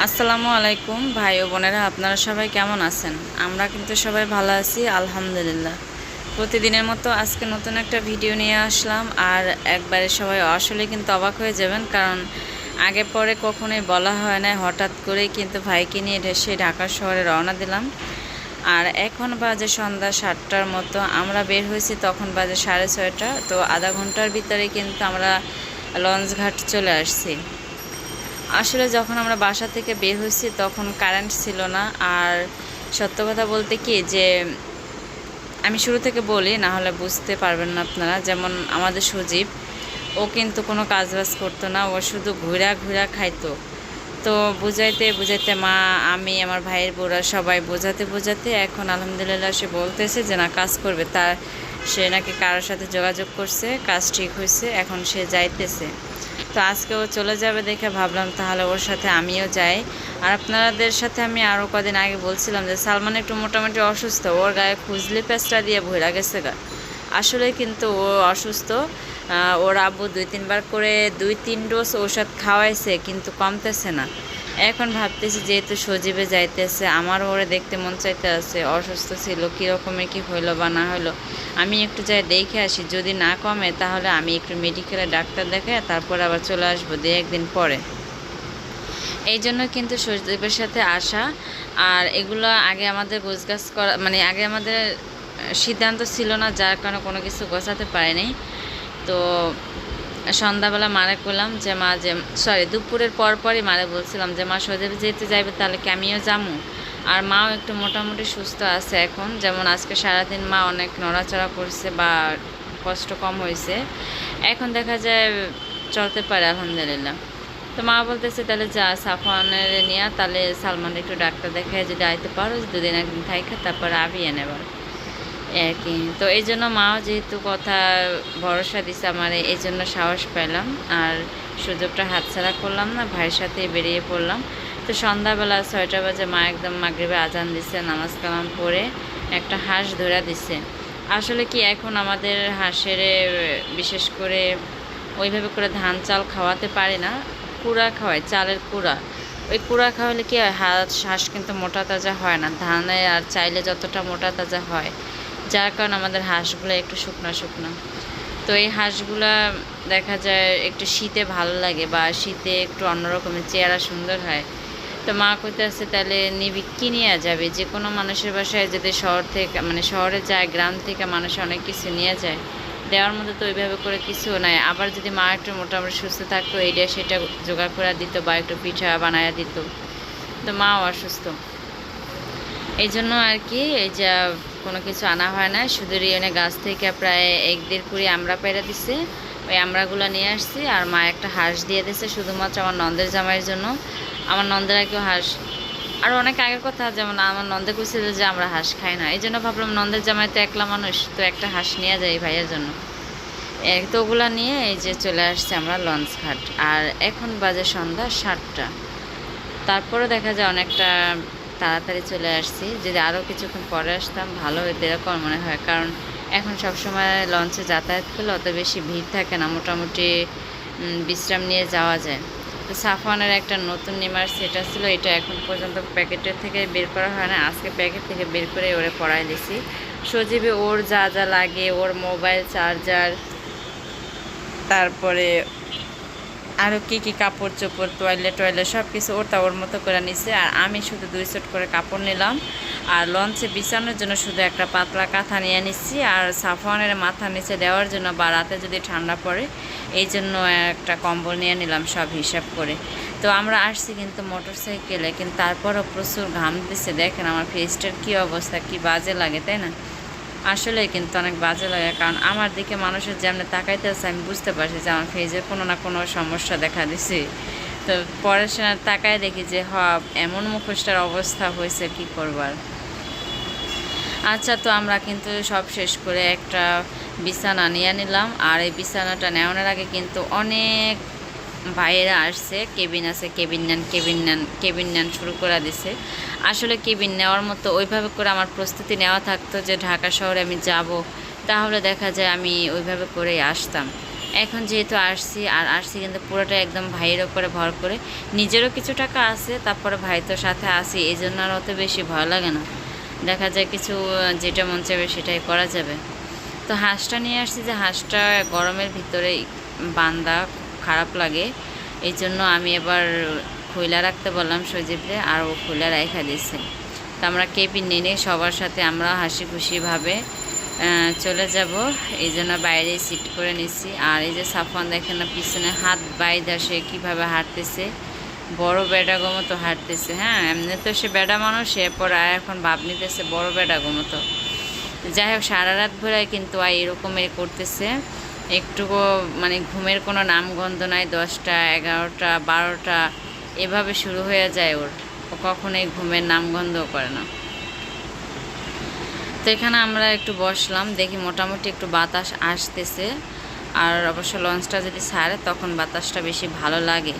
আসসালামু আলাইকুম ভাই ও বোনেরা, আপনারা সবাই কেমন আছেন? আমরা কিন্তু সবাই ভালো আছি আলহামদুলিল্লাহ। প্রতিদিনের মতো আজকে নতুন একটা ভিডিও নিয়ে আসলাম। আর একবারে সবাই আসলে কিন্তু অবাক হয়ে যাবেন, কারণ আগে পরে কখনোই বলা হয় না, হঠাৎ করেই কিন্তু ভাইকে নিয়ে সেই ঢাকা শহরে রওনা দিলাম। আর এখন বাজে সন্ধ্যা 7টার মতো। আমরা বের হয়েছি তখন বাজে 6:30। তো আধা ঘন্টার ভিতরে কিন্তু আমরা লঞ্চঘাট চলে আসছি। আসলে যখন আমরা বাসা থেকে বের হয়েছি তখন কারেন্ট ছিল না। আর সত্য কথা বলতে কি যে আমি শুরু থেকে বলি, না হলে বুঝতে পারবেন না আপনারা। যেমন আমাদের সজীব, ও কিন্তু কোনো কাজবাজ করতো না, ও শুধু ঘুরা ঘুরা খাইতো। তো বুঝাইতে বুঝাইতে মা, আমি, আমার ভাইয়ের বোরা সবাই বোঝাতে বোঝাতে এখন আলহামদুলিল্লাহ সে বলতেছে যে না, কাজ করবে। তার সে নাকি কারোর সাথে যোগাযোগ করছে, কাজ ঠিক হয়েছে, এখন সে যাইতেছে। তো আজকে ও চলে যাবে দেখে ভাবলাম তাহলে ওর সাথে আমিও যাই। আর আপনাদের সাথে আমি আরও কদিন আগে বলছিলাম যে সালমান একটু মোটামুটি অসুস্থ, ওর গায়ে খুজলি পেঁচড়া দিয়ে ভইরা গেছে গা। আসলে কিন্তু ও অসুস্থ। ওর আব্বু 2-3 বার করে 2-3 ডোজ ঔষধ খাওয়াইছে, কিন্তু কমতেছে না। এখন ভাবতেছি যেহেতু সজীবে যাইতেছে, আমারও ওরে দেখতে মন চাইতে আছে। অসুস্থ ছিল, কীরকমের কী হইলো বা না হইলো আমি একটু যাই দেখে আসি। যদি না কমে তাহলে আমি একটু মেডিকেলে ডাক্তার দেখাই, তারপর আবার চলে আসবো 2-1 দিন পরে। এই জন্য কিন্তু সজীবের সাথে আসা। আর এগুলো আগে আমাদের গোছগাছ করা, মানে আগে আমাদের সিদ্ধান্ত ছিল না, যার কারণে কোনো কিছু গোছাতে পারিনি। তো সন্ধ্যাবেলা মারে করলাম যে মা, যে দুপুরের পরই মারে বলছিলাম যে মা, সজীব যেতে যাইবে তাহলে কি আমিও যাবো। আর মাও একটু মোটামুটি সুস্থ আছে এখন। যেমন আজকে সারাদিন মা অনেক নড়াচড়া করছে বা কষ্ট কম হয়েছে, এখন দেখা যায় চলতে পারে আলহামদুলিল্লাহ। তো মা বলতেছে তাহলে যা, সাফওয়ানের নিয়ে তাহলে সালমান একটু ডাক্তার দেখায়, যদি আইতে পারো 2-1 দিন থাইকা তারপর আবিয়ে নেবার আর কি। তো এই জন্য মাও যেহেতু কথা ভরসা দিছে আমারে, এই জন্য সাহস পেলাম আর সুযোগটা হাতছাড়া করলাম না, ভাইয়ের সাথে বেরিয়ে পড়লাম। তো সন্ধ্যাবেলা 6টা বাজে মা একদম মাগরিবে আজান দিছে, নামাজ কালাম পড়ে একটা হাঁস ধরা দিছে। আসলে কি এখন আমাদের হাঁসের বিশেষ করে ওইভাবে করে ধান চাল খাওয়াতে পারি না, কুড়া খাওয়াই, চালের কুড়া। ওই কুড়া খাওয়ালে কি হয়, হাঁস কিন্তু মোটা তাজা হয় না, ধানে আর চাইলে যতটা মোটা তাজা হয়, যার কারণে আমাদের হাঁসগুলো একটু শুকনো শুকনো। তো এই হাঁসগুলা দেখা যায় একটু শীতে ভালো লাগে, বা শীতে একটু অন্যরকমের চেহারা সুন্দর হয়। তো মা কইতে আছে তাহলে নিবি, কি নিয়ে যাবে? যে কোনো মানুষের বাসায় যদি শহর থেকে, মানে শহরে যায়, গ্রাম থেকে মানুষ অনেক কিছু নিয়ে যায়, দেওয়ার মধ্যে তো ওইভাবে করে কিছু নাই। আবার যদি মা একটু মোটামুটি সুস্থ থাকতো, এইটা সেটা জোগাড় করে দিত বা একটু পিঠা বানায়া দিত। তো মাও অসুস্থ, এই জন্য আর কি এই যে কোনো কিছু আনা হয় না। শুধু রিয়নে গাছ থেকে প্রায় 1-1.5 কুড়ি আমরা পেরে দিছে, ওই আমড়াগুলো নিয়ে আসছি। আর মা একটা হাঁস দিয়ে দিছে শুধুমাত্র আমার নন্দের জামাইয়ের জন্য। আমার নন্দের কেউ হাঁস, আর অনেক আগের কথা, যেমন আমার নন্দে কইছিল যে আমরা হাঁস খাই না, এই জন্য ভাবলাম নন্দের জামাই তো একলা মানুষ, তো একটা হাঁস নিয়ে যাই ভাইয়ের জন্য। তো ওগুলা নিয়ে এই যে চলে আসছে আমরা লঞ্চ ঘাট। আর এখন বাজে সন্ধ্যা 7টা। তারপরে দেখা যায় অনেকটা তাড়াতাড়ি চলে আসছি। যদি আরও কিছুক্ষণ পরে আসতাম ভালো হতো এরকম মনে হয়, কারণ এখন সবসময় লঞ্চে যাতায়াত করলে অত বেশি ভিড় থাকে না, মোটামুটি বিশ্রাম নিয়ে যাওয়া যায়। তো সাফওয়ানের একটা নতুন নিমার সেট ছিল, এটা এখন পর্যন্ত প্যাকেটের থেকে বের করা হয় না, আজকে প্যাকেট থেকে বের করে ওরে পড়াই দিছি। সজীবে ওর যা যা লাগে, ওর মোবাইল চার্জার, তারপরে আরও কী কাপড় চোপড়, টয়লেট সব কিছু ওর মতো করে নিছে। আর আমি শুধু 2 সেট করে কাপড় নিলাম। আর লঞ্চে বিছানোর জন্য শুধু একটা পাতলা কাঁথা নিয়ে নিচ্ছি, আর সাফওয়ানের মাথার নিচে দেওয়ার জন্য বা রাতে যদি ঠান্ডা পড়ে এই জন্য একটা কম্বল নিয়ে নিলাম, সব হিসাব করে। তো আমরা আসছি কিন্তু মোটর সাইকেলে, কিন্তু তারপরও প্রচুর ঘাম দিচ্ছে। দেখেন আমার ফেসটার কী অবস্থা, কি বাজে লাগে, তাই না? আসলে কিন্তু অনেক বাজে লাগে, কারণ আমার দিকে মানুষের যেমনি তাকাইতেছে আমি বুঝতে পারছি যে আমার ফেজের কোনো না কোনো সমস্যা দেখা দিছে। তো পরের সময় তাকায় দেখি যে এমন মুখোশটার অবস্থা হয়েছে, কি করবার। আচ্ছা, তো আমরা কিন্তু সব শেষ করে একটা বিছানা নিয়ে নিলাম। আর এই বিছানাটা নেওয়ানোর আগে কিন্তু অনেক ভাইয়েরা আসছে, কেবিন আছে, কেবিন নেন শুরু করে দিছে। আসলে কেবিন নেওয়ার মতো ওইভাবে করে আমার প্রস্তুতি নেওয়া থাকতো যে ঢাকা শহরে আমি যাব, তাহলে দেখা যায় আমি ওইভাবে করেই আসতাম। এখন যেহেতু আসছি কিন্তু পুরোটা একদম ভাইয়ের ওপরে ভর করে। নিজেরও কিছু টাকা আছে, তারপরে ভাই তো সাথে আসি, এই জন্য আর অত বেশি ভয় লাগে না। দেখা যায় কিছু যেটা মন চাইবে সেটাই করা যাবে। তো হাঁসটা নিয়ে আসছি, যে হাঁসটা গরমের ভিতরে বান্দা খারাপ লাগে, এই জন্য আমি এবার খোলা রাখতে বললাম সজীবরে, আর ও খোলা রেখা দিছে। তো আমরা কেবিন নিয়ে সবার সাথে আমরা হাসি খুশিভাবে চলে যাব, এই জন্য বাইরে সিট করে নিছি। আর এই যে সাফওয়ান দেখেন না, পিছনে হাত বাইদা সে কীভাবে হাঁটতেছে, বড় বেডাগো মতো হাঁটতেছে। হ্যাঁ, এমনি তো সে বেডা মানুষ, এরপর আর এখন ভাব নিতেছে বড় বেডাগো মতো। যাই হোক, সারা রাত ভরে কিন্তু এরকমের করতেছে, একটুকু মানে ঘুমের কোনো নামগন্ধ নাই। 10টা 11টা 12টা এভাবে শুরু হয়ে যায় ওর, ও কখনোই ঘুমের নামগন্ধ করে না। তো এখানে আমরা একটু বসলাম, দেখি মোটামুটি একটু বাতাস আসতেছে, আর অবশ্য লঞ্চটা যদি ছাড়ে তখন বাতাসটা বেশি ভালো লাগে।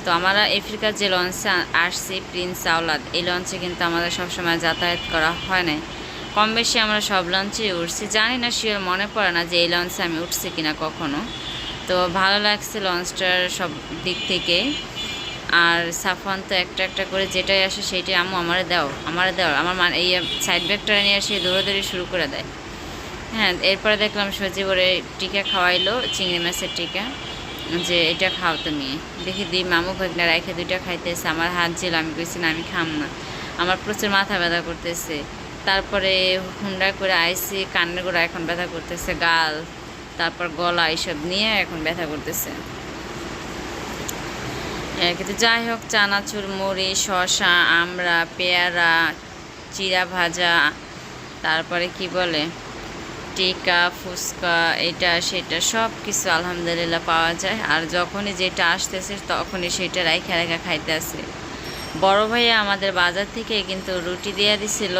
তো আমরা আফ্রিকার যে লঞ্চে আসছি প্রিন্স আওলাদ, এই লঞ্চে কিন্তু আমাদের সবসময় যাতায়াত করা হয় না, কম বেশি আমরা সব লঞ্চেই উঠছি। জানি না শিওর, মনে পড়ে না যে এই লঞ্চে আমি উঠছি কিনা কখনো। তো ভালো লাগছে লঞ্চটার সব দিক থেকে। আর সাফওয়ান তো একটা একটা করে যেটাই আসে সেইটাই আম্মু আমারে দাও আমার এই সাইড ব্যাগটা নিয়ে এসে দৌড়াদৌড়ি শুরু করে দেয়। হ্যাঁ, এরপরে দেখলাম সজীব ওরে টিকা খাওয়াইলো, চিংড়ি মাছের টিকা, যে এটা খাও তুমি। দেখি দিই মামু ভাগনা রাইখে 2টা খাইতেছে, আমার হাত ছিল, আমি কইছি না আমি খাম না, আমার প্রচুর মাথা ব্যথা করতেছে। তারপরে হুন্ডা করে আইসি, কান্নের গোড়া এখন ব্যথা করতেছে, গাল, তারপর গলা, এইসব নিয়ে এখন ব্যথা করতেছে। কিন্তু যাই হোক, চানাচুর, মুড়ি, শসা, আমড়া, পেয়ারা, চিরা ভাজা, তারপরে কি বলে টিকা, ফুচকা, এটা সেটা সব কিছু আলহামদুলিল্লাহ পাওয়া যায়। আর যখনই যেটা আসতেছে তখনই সেটা রাইখা রাইখা খাইতে আসে। বড় ভাইয়া আমাদের বাজার থেকে কিন্তু রুটি দিয়ে দিছিল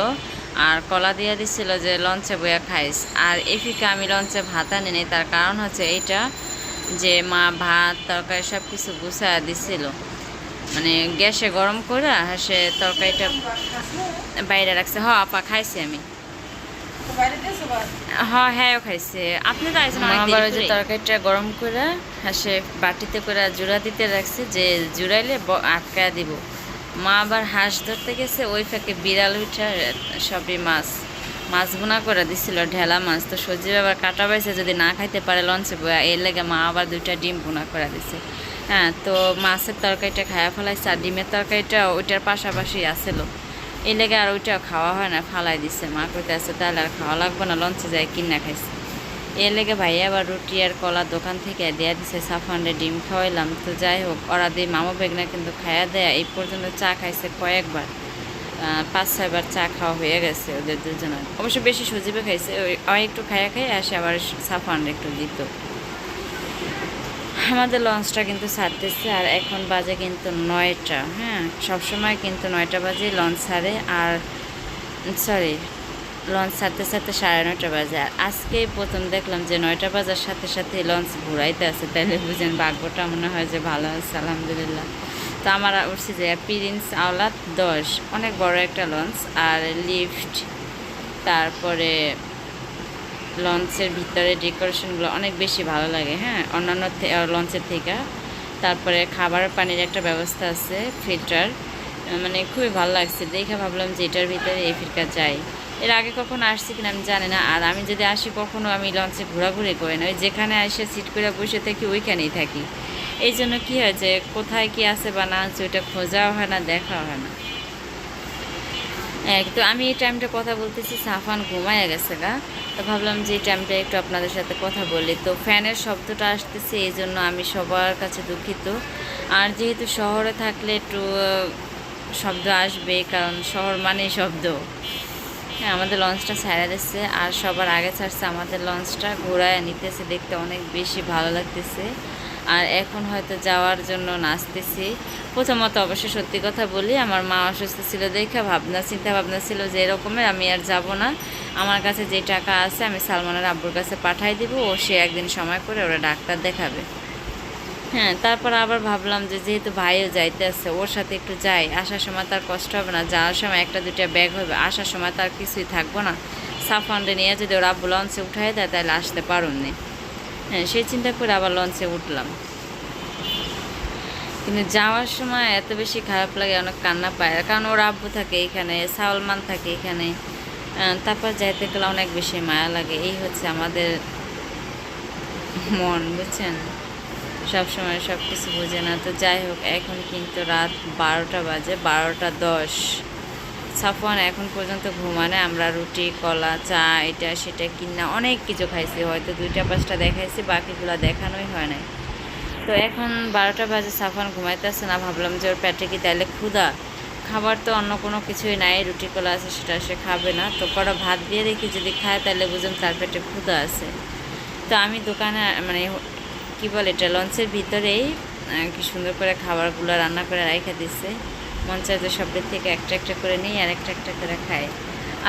আর কলা দিয়ে দিছিল, যে লঞ্চে বইয়া খাইস। আর এফিকা আমি লঞ্চে ভাত আনি নাই, তার কারণ হচ্ছে এইটা যে মা ভাত তরকারি সব কিছু গুছায় দিছিল, মানে গ্যাসে গরম করে সে তরকারিটা বাইরে রাখছে। আপা খাইছি আমি, হ্যাঁ খাইছে। আপনি তো আইসেন আবার, যে তরকারিটা গরম করে সে বাটিতে করে জোড়া দিতে রাখছে, যে জুড়াইলে আটকায় দিব। মা আবার হাঁস ধরতে গেছে, ওই ফাঁকে বিড়াল উঠা সবই মাছ ভুনা করে দিছিল, ঢেলা মাছ। তো সজীব আবার কাটা পাইছে, যদি না খাইতে পারে লঞ্চে বয়া, এর লেগে মা আবার 2টা ডিম ভুনা করে দিছে। হ্যাঁ, তো মাছের তরকারিটা খায়া ফেলাইছে, আর ডিমের তরকারিটা ওইটার পাশাপাশি আসছিল, এই লেগে আর ওইটাও খাওয়া হয় না, ফালাই দিচ্ছে। মা কইতে আছে তাহলে আর খাওয়া লাগবে না, লঞ্চে যায় কিনা খাইছে। এর লেগে ভাইয়া আবার রুটি আর কলা দোকান থেকে দেয়া দিছে, সাফানরে ডিম খাওয়াইলাম। তো যাই হোক, ওরা দিয়ে মামু বেগনা কিন্তু খায়া দেয়া এই পর্যন্ত চা খাইছে কয়েকবার, 5-6 বার চা খাওয়া হয়ে গেছে ওদের দুজনের। অবশ্য বেশি সজীবে খাইছে, ওই একটু খাইয়া আসে আবার সাফানরে একটু দিত। আমাদের লঞ্চটা কিন্তু ছাড়তেছে, আর এখন বাজে কিন্তু 9টা। হ্যাঁ, সবসময় কিন্তু 9টা বাজে লঞ্চ ছাড়ে, আর সরি লঞ্চ ছাড়তে ছাড়তে 9:30 বাজে। আর আজকে প্রথম দেখলাম যে 9টা বাজার সাথে সাথে লঞ্চ ঘুরাইতে আছে, তাইলে বুঝেন ভাগ্যটা মনে হয় যে ভালো আছে আলহামদুলিল্লাহ। তো আমরা উঠছি যে প্রিন্স আওলাদ 10, অনেক বড় একটা লঞ্চ, আর লিফট, তারপরে লঞ্চের ভিতরে ডেকোরেশনগুলো অনেক বেশি ভালো লাগে। হ্যাঁ, অন্যান্য লঞ্চের থেকে। তারপরে খাবার পানির একটা ব্যবস্থা আছে, ফিল্টার, মানে খুবই ভালো লাগছে দেখে, ভাবলাম যে এটার ভিতরে আফ্রিকা যাই। এর আগে কখনো আসছি কিনা আমি জানি না, আর আমি যদি আসি কখনো আমি লঞ্চে ঘোরাঘুরি করি না, ওই যেখানে এসে সিট করে বসে থাকি ওইখানেই থাকি। এই জন্য কী হয় যে কোথায় কি আছে বা না আছে ওইটা খোঁজাও হয় না, দেখাও হয় না। তো আমি এই টাইমটা কথা বলতেছি, সাফান ঘুমাইয়া গেছে গা, তো ভাবলাম যে এই টাইমটা একটু আপনাদের সাথে কথা বলি। তো ফ্যানের শব্দটা আসতেছে, এই জন্য আমি সবার কাছে দুঃখিত। আর যেহেতু শহরে থাকলে একটু শব্দ আসবে, কারণ শহর মানেই শব্দ। হ্যাঁ, আমাদের লঞ্চটা ছেড়ে দিচ্ছে, আর সবার আগে ছাড়ছে আমাদের লঞ্চটা, ঘোরায় নিতেছে, দেখতে অনেক বেশি ভালো লাগতেছে। আর এখন হয়তো যাওয়ার জন্য নাচতেছি। প্রথমত অবশ্যই সত্যি কথা বলি, আমার মা অসুস্থ ছিল দেখে চিন্তা ভাবনা ছিল যে এরকমের আমি আর যাব না, আমার কাছে যে টাকা আছে আমি সালমানের আব্বুর কাছে পাঠাই দিব, ও সে একদিন সময় করে ওরা ডাক্তার দেখাবে। হ্যাঁ, তারপর আবার ভাবলাম যে যেহেতু ভাইও যাইতে আছে, ওর সাথে একটু যাই, আসার সময় তার কষ্ট হবে না, যাওয়ার সময় 1-2টা ব্যাগ হবে, আসার সময় তার কিছুই থাকবো না। সাফানরে নিয়ে যদি ওরা আব্বু লঞ্চে উঠাই দেয় তাহলে আসতে পারুননি। হ্যাঁ, সেই চিন্তা করে আবার লঞ্চে উঠলাম। কিন্তু যাওয়ার সময় এত বেশি খারাপ লাগে, অনেক কান্না পায়, কারণ ওর আব্বু থাকে এখানে, সাউলমান থাকে এখানে। তারপর যাইতে গেলে অনেক বেশি মায়া লাগে। এই হচ্ছে আমাদের মন, বুঝছেন, সবসময় সব কিছু বোঝে না। তো যাই হোক, এখন কিন্তু রাত 12টা বাজে, 12টা 10। সাফওয়ান এখন পর্যন্ত ঘুমানে। আমরা রুটি, কলা, চা, এটা সেটা কিনা অনেক কিছু খাইছি, হয়তো 2টা 5টা দেখাইছি, বাকিগুলো দেখানোই হয় নাই। তো এখন 12টা বাজে, সাফওয়ান ঘুমাইতেছে না। ভাবলাম যে ওর পেটে কি তাইলে ক্ষুধা, খাবার তো অন্য কোনো কিছুই নাই, রুটি কলা আছে সেটা সে খাবে না, তো কটা ভাত দিয়ে দেখি যদি খায় তাহলে বুঝুন তার পেটে ক্ষুধা আছে। তো আমি দোকানে মানে কি বলে এটা লঞ্চের ভিতরেই কি সুন্দর করে খাবারগুলো রান্না করে রেখে দিচ্ছে। মন চায় যে সবের থেকে একটা একটা করে নিই আর একটা একটা করে খাই।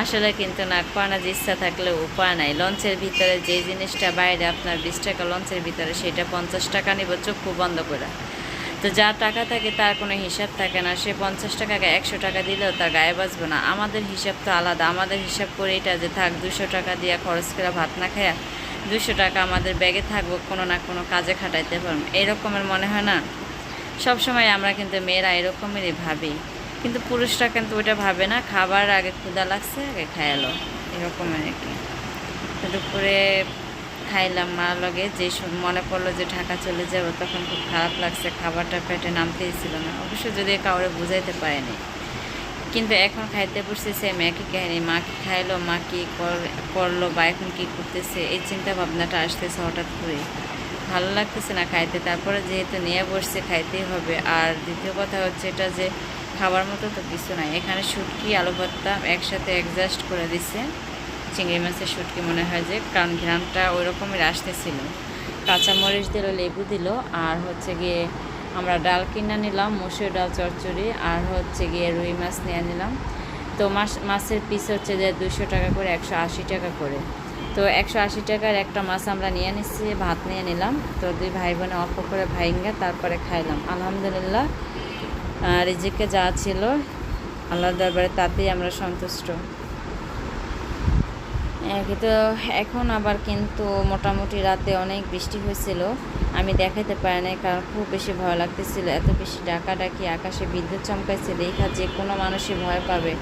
আসলে কিন্তু না, কোয়ানা যে ইচ্ছা থাকলে উপায় নাই। লঞ্চের ভিতরে যে জিনিসটা বাইরে আপনার 20 টাকা, লঞ্চের ভিতরে সেটা 50 টাকা নিব চক্ষু বন্ধ করে। তো যা টাকা থাকে তার কোনো হিসাব থাকে না, সে 50 টাকাকে 100 টাকা দিলেও তার গায়ে বাঁচবে না। আমাদের হিসাব তো আলাদা, আমাদের হিসাব করে এটা যে থাক 200 টাকা দিয়ে খরচ করে ভাত না খায়া 200 টাকা আমাদের ব্যাগে থাকবো, কোনো না কোনো কাজে খাটাইতে পারবো, এরকমের মনে হয় না। সব সময় আমরা কিন্তু মেয়েরা এরকমেরই ভাবি, কিন্তু পুরুষরা কিন্তু ওইটা ভাবে না। খাবার আগে ক্ষুধা লাগছে, আগে খায়ালো, এরকমের আর কি। তো দুপুরে খাইলাম মার লগে, যে মনে পড়লো যে ঢাকা চলে যাবো, তখন খুব খারাপ লাগছে, খাবারটা পেটে নামতেই ছিল না, অবশ্য যদি কাউরে বুঝাইতে পারেনি। কিন্তু এখন খাইতে বসছে সেম একই কাহিনি, মা কি খাইলো, মা কি করলো বা এখন কি করতেছে, এই চিন্তা ভাবনাটা আসতেছে হঠাৎ করে। ভালো লাগতেছে না খাইতে, তারপরে যেহেতু নিয়ে বসছে খাইতেই হবে। আর দ্বিতীয় কথা হচ্ছে এটা যে খাবার মতো তো কিছু নাই এখানে। শুটকি, আলু ভর্তা একসাথে অ্যাডজাস্ট করে দিচ্ছে, চিংড়ি মাছের শুটকি মনে হয় যে, কারণ ঘ্রানটা ওই রকমের আসতেছিল। কাঁচামরিচ দিল, লেবু দিল, আর হচ্ছে গিয়ে আমরা ডাল কিনে নিলাম, মসুর ডাল চচ্চড়ি, আর হচ্ছে গিয়ে রুই মাছ নিয়ে নিলাম। তো মাছের পিস হচ্ছে যে 200 টাকা করে, 180 টাকা করে। তো 180 টাকার একটা মাছ আমরা নিয়ে নিচ্ছি, ভাত নিয়ে নিলাম। তো দুই ভাই বোনে অল্প করে ভাইঙ্গা তারপরে খাইলাম। আলহামদুলিল্লাহ, রিজিকে যা ছিল আল্লাহর দরবারে তাতেই আমরা সন্তুষ্ট। তো এখন আবার কিন্তু মোটামুটি রাতে অনেক বৃষ্টি হয়েছিল, আমি দেখাইতে পারি নাই কারণ খুব বেশি ভয় লাগতেছিল। এত বেশি ডাকাডাকি, আকাশে বিদ্যুৎ চমকাইছে, দেখা যে কোনো মানুষই ভয় পাবে।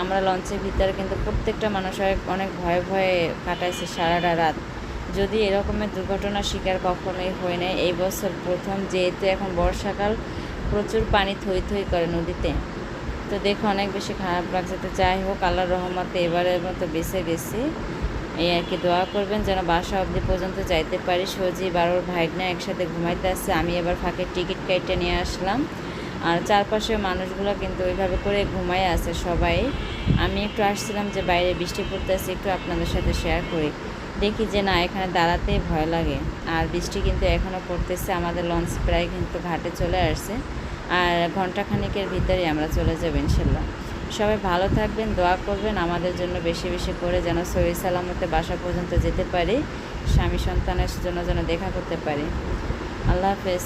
আমরা লঞ্চের ভিতরে কিন্তু প্রত্যেকটা মানুষ অনেক ভয়ে ভয়ে কাটাইছে সারাটা রাত। যদি এরকমের দুর্ঘটনার শিকার কখনোই হয় নাই, এই বছর প্রথম, যেহেতু এখন বর্ষাকাল, প্রচুর পানি থই থই করে নদীতে। তো দেখে অনেক বেশি খারাপ লাগছে। তো যাই হোক, আল্লাহর রহমতে এবারের মতো বেঁচে গেছি। এই আর কি, দোয়া করবেন যেন বাসা অবধি পর্যন্ত যাইতে পারি। সজীব আর ওর ভাইগনা একসাথে ঘুমাইতে আসছে, আমি এবার ফাঁকে টিকিট কেটে নিয়ে আসলাম। আর চারপাশের মানুষগুলো কিন্তু ওইভাবে করে ঘুমাই আছে সবাই। আমি একটু আসছিলাম যে বাইরে বৃষ্টি পড়তেছে, একটু আপনাদের সাথে শেয়ার করি। দেখি যে না, এখানে দাঁড়াতেই ভয় লাগে। আর বৃষ্টি কিন্তু এখনও পড়তেছে, আমাদের লঞ্চ প্রায় কিন্তু ঘাটে চলে আসছে, আর ঘন্টাখানিকের ভিতরেই আমরা চলে যাব ইনশাল্লাহ। সবাই ভালো থাকবেন, দোয়া করবেন আমাদের জন্য বেশি বেশি করে, যেন সহি সালামতে বাসা পর্যন্ত যেতে পারি, স্বামী সন্তানের জন্য যেন দেখা করতে পারি। আল্লাহ হাফেজ।